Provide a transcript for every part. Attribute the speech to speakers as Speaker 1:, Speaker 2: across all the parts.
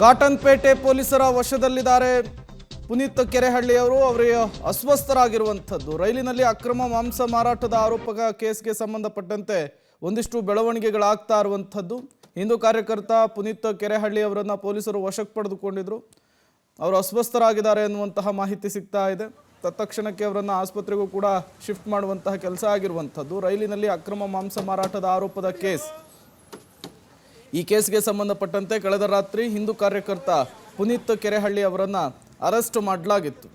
Speaker 1: ಕಾಟನ್ಪೇಟೆ ಪೊಲೀಸರ ವಶದಲ್ಲಿದ್ದಾರೆ ಪುನೀತ್ ಕೆರೆಹಳ್ಳಿಯವರು. ಅವರಿಗೆ ಅಸ್ವಸ್ಥರಾಗಿರುವಂಥದ್ದು. ರೈಲಿನಲ್ಲಿ ಅಕ್ರಮ ಮಾಂಸ ಮಾರಾಟದ ಆರೋಪದ ಕೇಸ್ಗೆ ಸಂಬಂಧಪಟ್ಟಂತೆ ಒಂದಿಷ್ಟು ಬೆಳವಣಿಗೆಗಳಾಗ್ತಾ ಇರುವಂಥದ್ದು. ಹಿಂದೂ ಕಾರ್ಯಕರ್ತ ಪುನೀತ್ ಕೆರೆಹಳ್ಳಿ ಅವರನ್ನ ಪೊಲೀಸರು ವಶಕ್ಕೆ ಪಡೆದುಕೊಂಡಿದ್ರು. ಅವರು ಅಸ್ವಸ್ಥರಾಗಿದ್ದಾರೆ ಎನ್ನುವಂತಹ ಮಾಹಿತಿ ಸಿಗ್ತಾ ಇದೆ. ತತ್ಕ್ಷಣಕ್ಕೆ ಅವರನ್ನು ಆಸ್ಪತ್ರೆಗೂ ಕೂಡ ಶಿಫ್ಟ್ ಮಾಡುವಂತಹ ಕೆಲಸ ಆಗಿರುವಂಥದ್ದು. ರೈಲಿನಲ್ಲಿ ಅಕ್ರಮ ಮಾಂಸ ಮಾರಾಟದ ಆರೋಪದ ಕೇಸ್. ಈ ಕೇಸ್ಗೆ ಸಂಬಂಧಪಟ್ಟಂತೆ ಕಳೆದ ರಾತ್ರಿ ಹಿಂದೂ ಕಾರ್ಯಕರ್ತ ಪುನೀತ್ ಕೆರೆಹಳ್ಳಿ ಅವರನ್ನು ಅರೆಸ್ಟ್ ಮಾಡಲಾಗಿತ್ತು.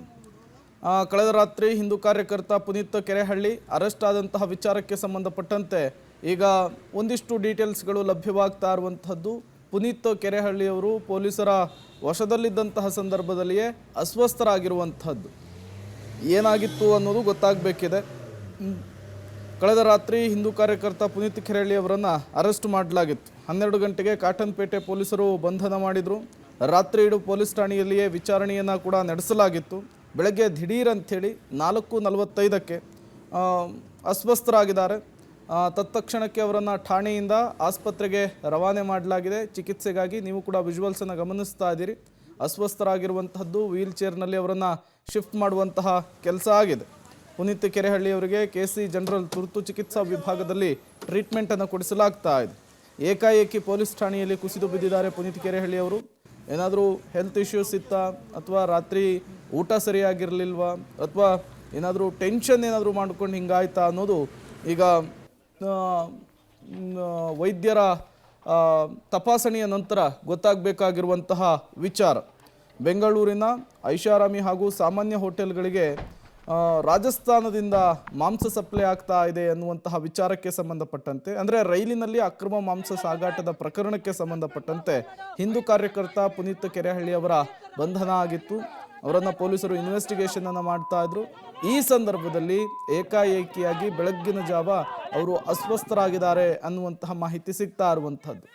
Speaker 1: ಕಳೆದ ರಾತ್ರಿ ಹಿಂದೂ ಕಾರ್ಯಕರ್ತ ಪುನೀತ್ ಕೆರೆಹಳ್ಳಿ ಅರೆಸ್ಟ್ ಆದಂತಹ ವಿಚಾರಕ್ಕೆ ಸಂಬಂಧಪಟ್ಟಂತೆ ಈಗ ಒಂದಿಷ್ಟು ಡೀಟೇಲ್ಸ್ಗಳು ಲಭ್ಯವಾಗ್ತಾ ಇರುವಂಥದ್ದು. ಪುನೀತ್ ಕೆರೆಹಳ್ಳಿಯವರು ಪೊಲೀಸರ ವಶದಲ್ಲಿದ್ದಂತಹ ಸಂದರ್ಭದಲ್ಲಿಯೇ ಅಸ್ವಸ್ಥರಾಗಿರುವಂಥದ್ದು. ಏನಾಗಿತ್ತು ಅನ್ನೋದು ಗೊತ್ತಾಗಬೇಕಿದೆ. ಕಳೆದ ರಾತ್ರಿ ಹಿಂದೂ ಕಾರ್ಯಕರ್ತ ಪುನೀತ್ ಕೆರೆಹಳ್ಳಿ ಅವರನ್ನು ಅರೆಸ್ಟ್ ಮಾಡಲಾಗಿತ್ತು. 12 ಗಂಟೆಗೆ ಕಾಟನ್ಪೇಟೆ ಪೊಲೀಸರು ಬಂಧನ ಮಾಡಿದರು. ರಾತ್ರಿ ಇಡೀ ಪೊಲೀಸ್ ಠಾಣೆಯಲ್ಲಿಯೇ ವಿಚಾರಣೆಯನ್ನು ಕೂಡ ನಡೆಸಲಾಗಿತ್ತು. ಬೆಳಗ್ಗೆ ದಿಢೀರ್ ಅಂಥೇಳಿ 4:45ಕ್ಕೆ ಅಸ್ವಸ್ಥರಾಗಿದ್ದಾರೆ. ತತ್ಕ್ಷಣಕ್ಕೆ ಅವರನ್ನು ಠಾಣೆಯಿಂದ ಆಸ್ಪತ್ರೆಗೆ ರವಾನೆ ಮಾಡಲಾಗಿದೆ ಚಿಕಿತ್ಸೆಗಾಗಿ. ನೀವು ಕೂಡ ವಿಜುವಲ್ಸನ್ನು ಗಮನಿಸ್ತಾ ಇದ್ದೀರಿ. ಅಸ್ವಸ್ಥರಾಗಿರುವಂತಹದ್ದು, ವೀಲ್ ಚೇರ್ನಲ್ಲಿ ಅವರನ್ನು ಶಿಫ್ಟ್ ಮಾಡುವಂತಹ ಕೆಲಸ ಆಗಿದೆ. ಪುನೀತ್ ಕೆರೆಹಳ್ಳಿ ಅವರಿಗೆ KC ಜನರಲ್ ತುರ್ತು ಚಿಕಿತ್ಸಾ ವಿಭಾಗದಲ್ಲಿ ಟ್ರೀಟ್ಮೆಂಟನ್ನು ಕೊಡಿಸಲಾಗ್ತಾ ಇದೆ. ಏಕಾಏಕಿ ಪೊಲೀಸ್ ಠಾಣೆಯಲ್ಲಿ ಕುಸಿದು ಬಿದ್ದಿದ್ದಾರೆ ಪುನೀತ್ ಕೆರೆಹಳ್ಳಿ ಅವರು. ಏನಾದರೂ ಹೆಲ್ತ್ ಇಶ್ಯೂಸ್ ಇತ್ತಾ, ಅಥವಾ ರಾತ್ರಿ ಊಟ ಸರಿಯಾಗಿರಲಿಲ್ವಾ, ಅಥವಾ ಏನಾದರೂ ಟೆನ್ಷನ್ ಏನಾದರೂ ಮಾಡ್ಕೊಂಡು ಹಿಂಗಾಯ್ತಾ ಅನ್ನೋದು ಈಗ ವೈದ್ಯರ ತಪಾಸಣೆಯ ನಂತರ ಗೊತ್ತಾಗಬೇಕಾಗಿರುವಂತಹ ವಿಚಾರ. ಬೆಂಗಳೂರಿನ ಐಷಾರಾಮಿ ಹಾಗೂ ಸಾಮಾನ್ಯ ಹೋಟೆಲ್ಗಳಿಗೆ ರಾಜಸ್ಥಾನದಿಂದ ಮಾಂಸ ಸಪ್ಲೈ ಆಗ್ತಾ ಇದೆ ಅನ್ನುವಂತಹ ವಿಚಾರಕ್ಕೆ ಸಂಬಂಧಪಟ್ಟಂತೆ, ಅಂದರೆ ರೈಲಿನಲ್ಲಿ ಅಕ್ರಮ ಮಾಂಸ ಸಾಗಾಟದ ಪ್ರಕರಣಕ್ಕೆ ಸಂಬಂಧಪಟ್ಟಂತೆ ಹಿಂದೂ ಕಾರ್ಯಕರ್ತ ಪುನೀತ್ ಕೆರೆಹಳ್ಳಿ ಅವರ ಬಂಧನ ಆಗಿತ್ತು. ಅವರನ್ನು ಪೊಲೀಸರು ಇನ್ವೆಸ್ಟಿಗೇಷನ್ ಅನ್ನು ಮಾಡ್ತಾ ಇದ್ರು. ಈ ಸಂದರ್ಭದಲ್ಲಿ ಏಕಾಏಕಿಯಾಗಿ ಬೆಳಗ್ಗಿನ ಜಾವ ಅವರು ಅಸ್ವಸ್ಥರಾಗಿದ್ದಾರೆ ಅನ್ನುವಂತಹ ಮಾಹಿತಿ ಸಿಗ್ತಾ ಇರುವಂಥದ್ದು.